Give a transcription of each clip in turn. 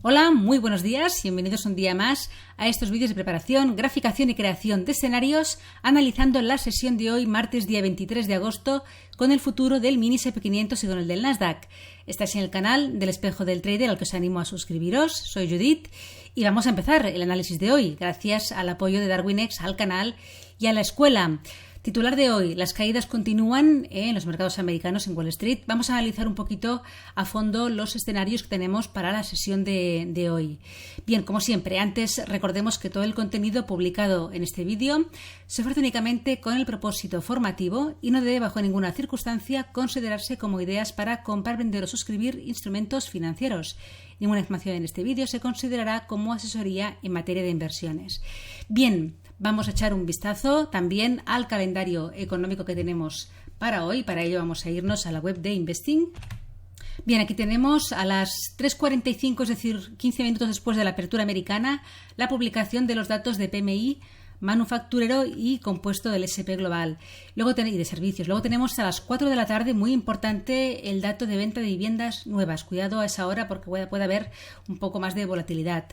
Hola, muy buenos días, bienvenidos un día más a estos vídeos de preparación, graficación y creación de escenarios, analizando la sesión de hoy, martes día 23 de agosto, con el futuro del mini SP500 y con el del Nasdaq. Estáis en el canal del Espejo del Trader, al que os animo a suscribiros. Soy Judith y vamos a empezar el análisis de hoy, gracias al apoyo de Darwinex al canal y a la escuela. Titular de hoy, las caídas continúan en los mercados americanos en Wall Street. Vamos a analizar un poquito a fondo los escenarios que tenemos para la sesión de hoy. Bien, como siempre, antes recordemos que todo el contenido publicado en este vídeo se ofrece únicamente con el propósito formativo y no debe bajo ninguna circunstancia considerarse como ideas para comprar, vender o suscribir instrumentos financieros. Ninguna información en este vídeo se considerará como asesoría en materia de inversiones. Bien, vamos a echar un vistazo también al calendario económico que tenemos para hoy. Para ello vamos a irnos a la web de Investing. Bien, aquí tenemos a las 3:45, es decir, 15 minutos después de la apertura americana, la publicación de los datos de PMI manufacturero y compuesto del S&P Global y de servicios. Luego tenemos a las 4 de la tarde, muy importante, el dato de venta de viviendas nuevas. Cuidado a esa hora porque puede haber un poco más de volatilidad.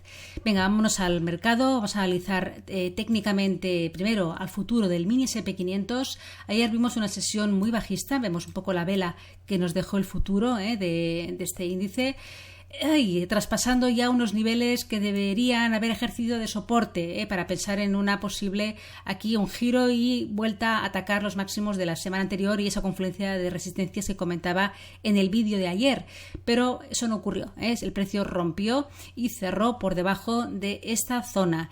Venga, vámonos al mercado. Vamos a analizar técnicamente primero al futuro del mini SP500. Ayer vimos una sesión muy bajista. Vemos un poco la vela que nos dejó el futuro de este índice. Traspasando ya unos niveles que deberían haber ejercido de soporte para pensar en una posible aquí un giro y vuelta a atacar los máximos de la semana anterior y esa confluencia de resistencias que comentaba en el vídeo de ayer, pero eso no ocurrió. El precio rompió y cerró por debajo de esta zona.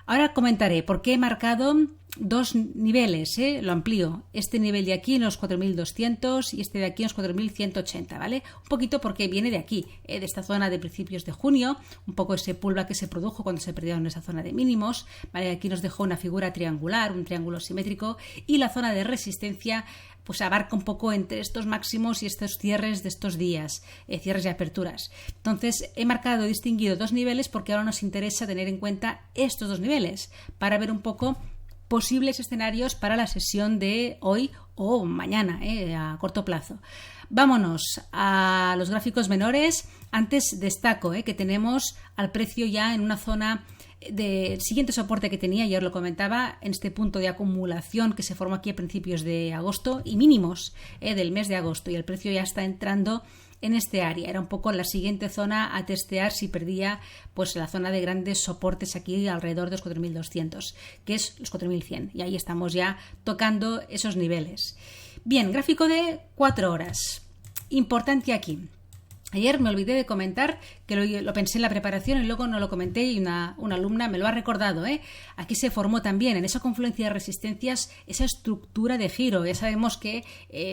Ahora comentaré por qué he marcado dos niveles, lo amplío. Este nivel de aquí en los 4.200 y este de aquí en los 4.180, ¿vale? Un poquito porque viene de aquí, de esta zona de principios de junio, un poco ese pullback que se produjo cuando se perdieron esa zona de mínimos, ¿vale? Aquí nos dejó una figura triangular, un triángulo simétrico, y la zona de resistencia pues abarca un poco entre estos máximos y estos cierres de estos días, cierres y aperturas. Entonces he distinguido dos niveles porque ahora nos interesa tener en cuenta estos dos niveles para ver un poco posibles escenarios para la sesión de hoy o mañana, a corto plazo. Vámonos a los gráficos menores. Antes destaco que tenemos al precio ya en una zona del siguiente soporte que tenía, ya os lo comentaba, en este punto de acumulación que se formó aquí a principios de agosto y mínimos del mes de agosto, y el precio ya está entrando en este área. Era un poco la siguiente zona a testear si perdía pues la zona de grandes soportes aquí alrededor de los 4.200, que es los 4.100, y ahí estamos ya tocando esos niveles. Bien, gráfico de 4 horas. Importante aquí. Ayer me olvidé de comentar que lo pensé en la preparación y luego no lo comenté y una alumna me lo ha recordado. Aquí se formó también en esa confluencia de resistencias esa estructura de giro. Ya sabemos que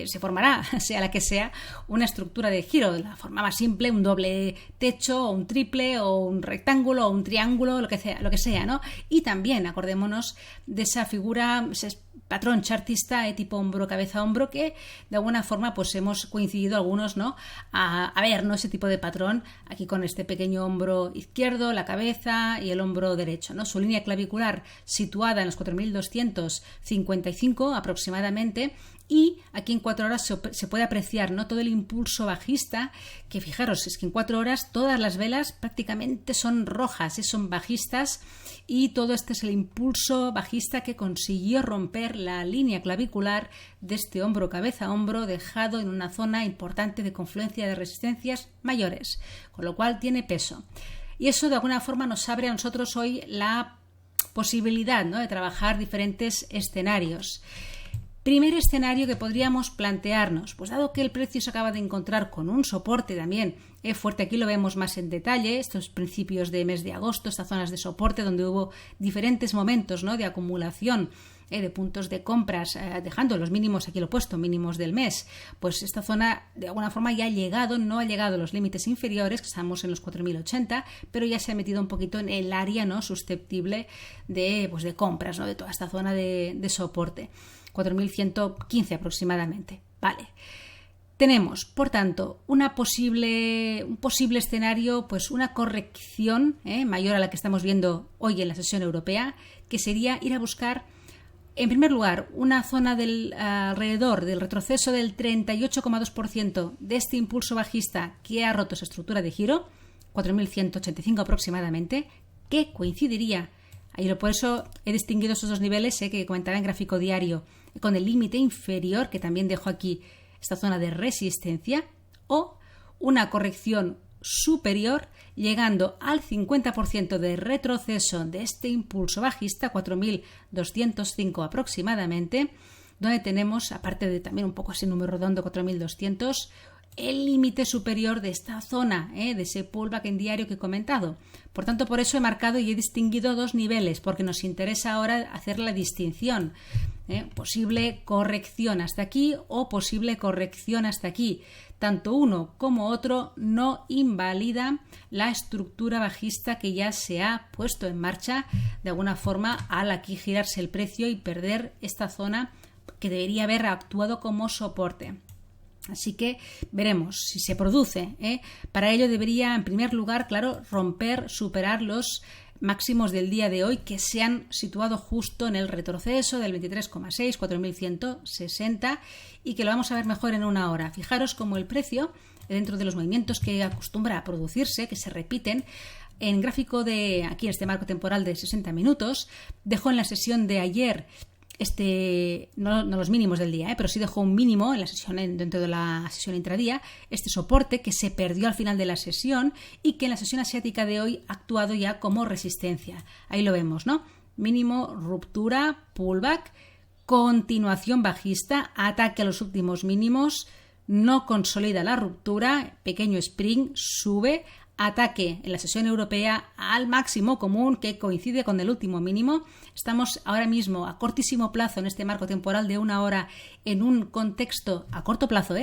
se formará, sea la que sea, una estructura de giro. La forma más simple, un doble techo o un triple o un rectángulo o un triángulo, lo que sea, ¿no? Y también acordémonos de esa figura, ese patrón chartista tipo hombro, cabeza, hombro, que de alguna forma pues hemos coincidido algunos, ¿no? A ver, ¿no? Ese tipo de patrón aquí con este pequeño hombro izquierdo, la cabeza y el hombro derecho, ¿no? Su línea clavicular situada en los 4.255 aproximadamente, y aquí en 4 horas se puede apreciar, ¿no? Todo el impulso bajista, que fijaros, es que en 4 horas todas las velas prácticamente son rojas, son bajistas, y todo este es el impulso bajista que consiguió romper la línea clavicular de este hombro, cabeza, hombro, dejado en una zona importante de confluencia de resistencias mayores, con lo cual tiene peso. Y eso de alguna forma nos abre a nosotros hoy la posibilidad, ¿no? De trabajar diferentes escenarios. Primer escenario que podríamos plantearnos, pues dado que el precio se acaba de encontrar con un soporte también fuerte, aquí lo vemos más en detalle, estos principios de mes de agosto, estas zonas de soporte donde hubo diferentes momentos, ¿no? De acumulación de puntos de compras, dejando los mínimos, aquí lo he puesto, mínimos del mes, pues esta zona de alguna forma ya no ha llegado a los límites inferiores, que estamos en los 4.080, pero ya se ha metido un poquito en el área, ¿no? Susceptible de compras, ¿no? De toda esta zona de soporte. 4.115 aproximadamente. Vale. Tenemos, por tanto, un posible escenario, pues una corrección mayor a la que estamos viendo hoy en la sesión europea, que sería ir a buscar, en primer lugar, una zona alrededor del retroceso del 38,2% de este impulso bajista que ha roto esa estructura de giro, 4.185 aproximadamente, que coincidiría, por eso he distinguido esos dos niveles que comentaba en gráfico diario, con el límite inferior, que también dejo aquí esta zona de resistencia, o una corrección superior llegando al 50% de retroceso de este impulso bajista, 4.205 aproximadamente, donde tenemos, aparte de también un poco ese número redondo, 4.200, el límite superior de esta zona, de ese pullback en diario que he comentado. Por tanto, por eso he marcado y he distinguido dos niveles, porque nos interesa ahora hacer la distinción. Posible corrección hasta aquí o posible corrección hasta aquí. Tanto uno como otro no invalida la estructura bajista que ya se ha puesto en marcha de alguna forma al aquí girarse el precio y perder esta zona que debería haber actuado como soporte. Así que veremos si se produce. Para ello debería, en primer lugar, claro, superar los máximos del día de hoy que se han situado justo en el retroceso del 23,6, 4.160 y que lo vamos a ver mejor en una hora. Fijaros cómo el precio, dentro de los movimientos que acostumbra a producirse, que se repiten, en gráfico de aquí en este marco temporal de 60 minutos, dejó en la sesión de ayer no los mínimos del día, pero sí dejó un mínimo en la sesión, dentro de la sesión intradía, este soporte que se perdió al final de la sesión y que en la sesión asiática de hoy ha actuado ya como resistencia. Ahí lo vemos, ¿no? Mínimo, ruptura, pullback, continuación bajista, ataque a los últimos mínimos, no consolida la ruptura, pequeño spring, sube, ataque en la sesión europea al máximo común que coincide con el último mínimo. Estamos ahora mismo a cortísimo plazo en este marco temporal de una hora en un contexto a corto plazo,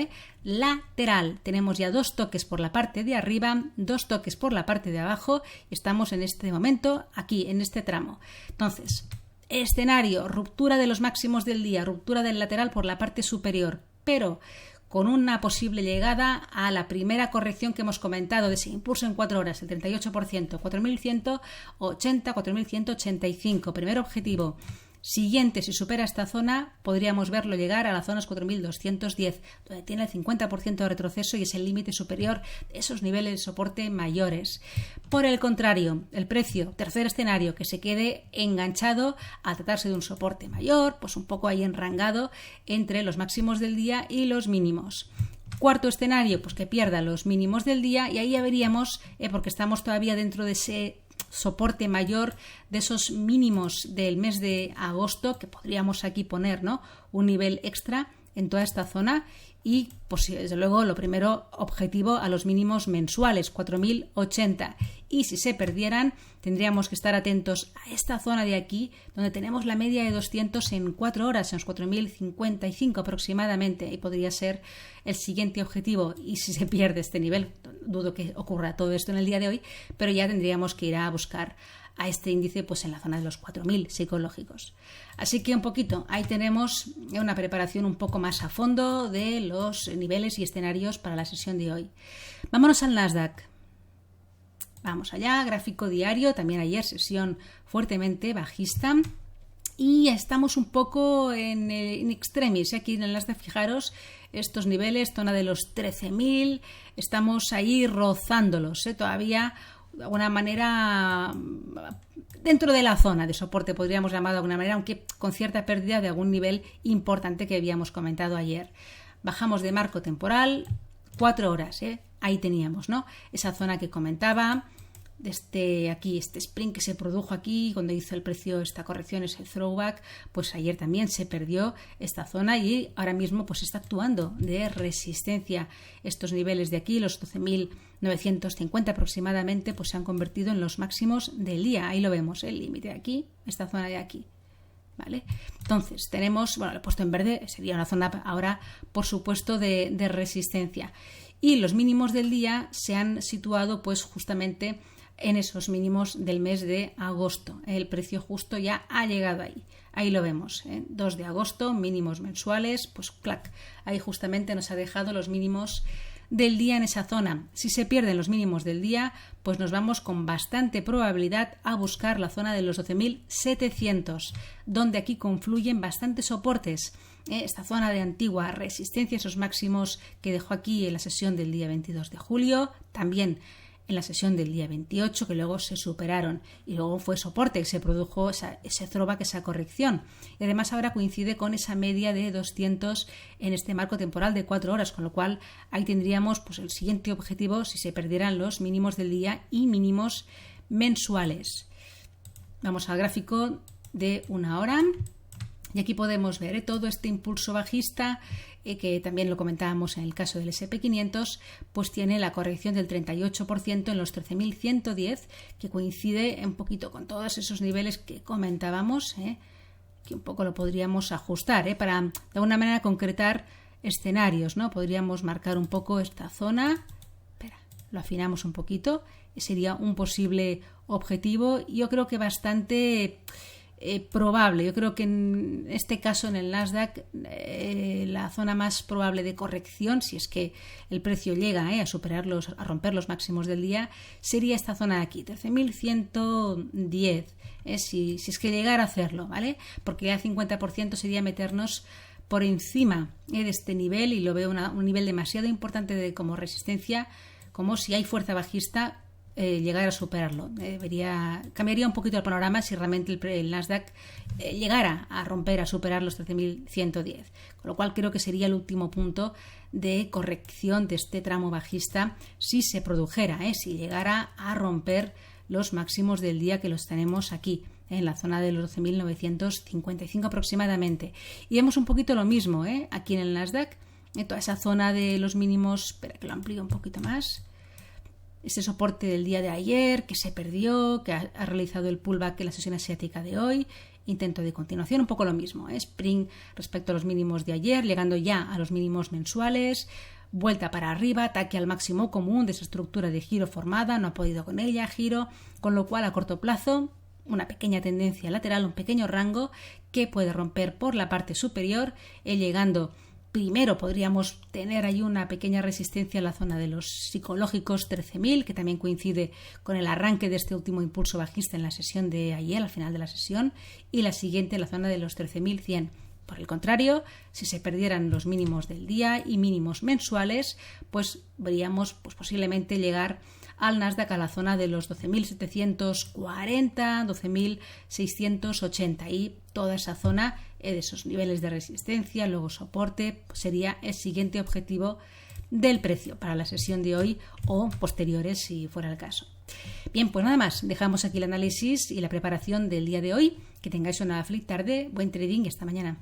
lateral. Tenemos ya dos toques por la parte de arriba, dos toques por la parte de abajo y estamos en este momento aquí, en este tramo. Entonces, escenario, ruptura de los máximos del día, ruptura del lateral por la parte superior, pero con una posible llegada a la primera corrección que hemos comentado de ese impulso en 4 horas, el 38%, 4.180, 4.185, primer objetivo. Siguiente, si supera esta zona, podríamos verlo llegar a las zonas 4.210, donde tiene el 50% de retroceso y es el límite superior de esos niveles de soporte mayores. Por el contrario, el precio, tercer escenario, que se quede enganchado al tratarse de un soporte mayor, pues un poco ahí enrangado entre los máximos del día y los mínimos. Cuarto escenario, pues que pierda los mínimos del día y ahí ya veríamos, porque estamos todavía dentro de ese soporte mayor de esos mínimos del mes de agosto, que podríamos aquí poner, ¿no?, un nivel extra en toda esta zona y, pues desde luego, lo primero, objetivo a los mínimos mensuales, 4.080. Y si se perdieran, tendríamos que estar atentos a esta zona de aquí, donde tenemos la media de 200 en 4 horas, en los 4.055 aproximadamente, y podría ser el siguiente objetivo. Y si se pierde este nivel, dudo que ocurra todo esto en el día de hoy, pero ya tendríamos que ir a buscar a este índice pues en la zona de los 4.000 psicológicos. Así que un poquito, ahí tenemos una preparación un poco más a fondo de los niveles y escenarios para la sesión de hoy. Vámonos al Nasdaq. Vamos allá, gráfico diario, también ayer sesión fuertemente bajista y estamos un poco en extremis, aquí en el Nasdaq, fijaros, estos niveles, zona de los 13.000, estamos ahí rozándolos, todavía de alguna manera dentro de la zona de soporte, podríamos llamarlo de alguna manera, aunque con cierta pérdida de algún nivel importante que habíamos comentado ayer. Bajamos de marco temporal, 4 horas, ahí teníamos, ¿no?, esa zona que comentaba, este spring que se produjo aquí cuando hizo el precio esta corrección, ese throwback, pues ayer también se perdió esta zona y ahora mismo pues está actuando de resistencia. Estos niveles de aquí, los 12.950 aproximadamente, pues se han convertido en los máximos del día. Ahí lo vemos, el límite de aquí, esta zona de aquí. ¿Vale? Entonces tenemos, lo he puesto en verde, sería una zona ahora por supuesto de resistencia y los mínimos del día se han situado pues justamente en esos mínimos del mes de agosto. El precio justo ya ha llegado ahí lo vemos, 2 de agosto, mínimos mensuales, pues clac, ahí justamente nos ha dejado los mínimos del día en esa zona. Si se pierden los mínimos del día, pues nos vamos con bastante probabilidad a buscar la zona de los 12.700, donde aquí confluyen bastantes soportes. Esta zona de antigua resistencia, esos máximos que dejó aquí en la sesión del día 22 de julio, también en la sesión del día 28, que luego se superaron y luego fue soporte, que se produjo ese throwback, esa corrección. Y además ahora coincide con esa media de 200 en este marco temporal de 4 horas, con lo cual ahí tendríamos pues el siguiente objetivo si se perdieran los mínimos del día y mínimos mensuales. Vamos al gráfico de 1 hora. Y aquí podemos ver todo este impulso bajista, que también lo comentábamos en el caso del S&P500, pues tiene la corrección del 38% en los 13.110, que coincide un poquito con todos esos niveles que comentábamos, que un poco lo podríamos ajustar, para de alguna manera concretar escenarios, ¿no? Podríamos marcar un poco esta zona, lo afinamos un poquito, sería un posible objetivo, yo creo que bastante probable. Yo creo que en este caso en el Nasdaq la zona más probable de corrección, si es que el precio llega a romper los máximos del día, sería esta zona de aquí, 13.110, si es que llegara a hacerlo, ¿vale? Porque ya el 50% sería meternos por encima de este nivel, y lo veo un nivel demasiado importante como resistencia, como si hay fuerza bajista, llegar a superarlo. Cambiaría un poquito el panorama si realmente el Nasdaq llegara a romper, a superar los 13.110. Con lo cual creo que sería el último punto de corrección de este tramo bajista si se produjera, si llegara a romper los máximos del día, que los tenemos aquí, en la zona de los 12.955 aproximadamente. Y vemos un poquito lo mismo aquí en el Nasdaq, toda esa zona de los mínimos, espera que lo amplíe un poquito más. Ese soporte del día de ayer que se perdió, que ha realizado el pullback en la sesión asiática de hoy, intento de continuación, un poco lo mismo, Spring respecto a los mínimos de ayer, llegando ya a los mínimos mensuales, vuelta para arriba, ataque al máximo común de esa estructura de giro formada, no ha podido con ella, giro, con lo cual a corto plazo una pequeña tendencia lateral, un pequeño rango que puede romper por la parte superior, llegando. Primero podríamos tener ahí una pequeña resistencia en la zona de los psicológicos 13.000, que también coincide con el arranque de este último impulso bajista en la sesión de ayer, al final de la sesión, y la siguiente en la zona de los 13.100. Por el contrario, si se perdieran los mínimos del día y mínimos mensuales, pues veríamos posiblemente llegar al Nasdaq a la zona de los 12.740, 12.680, y toda esa zona de esos niveles de resistencia, luego soporte, pues sería el siguiente objetivo del precio para la sesión de hoy o posteriores si fuera el caso. Bien, pues nada más, dejamos aquí el análisis y la preparación del día de hoy. Que tengáis una feliz tarde, buen trading y hasta mañana.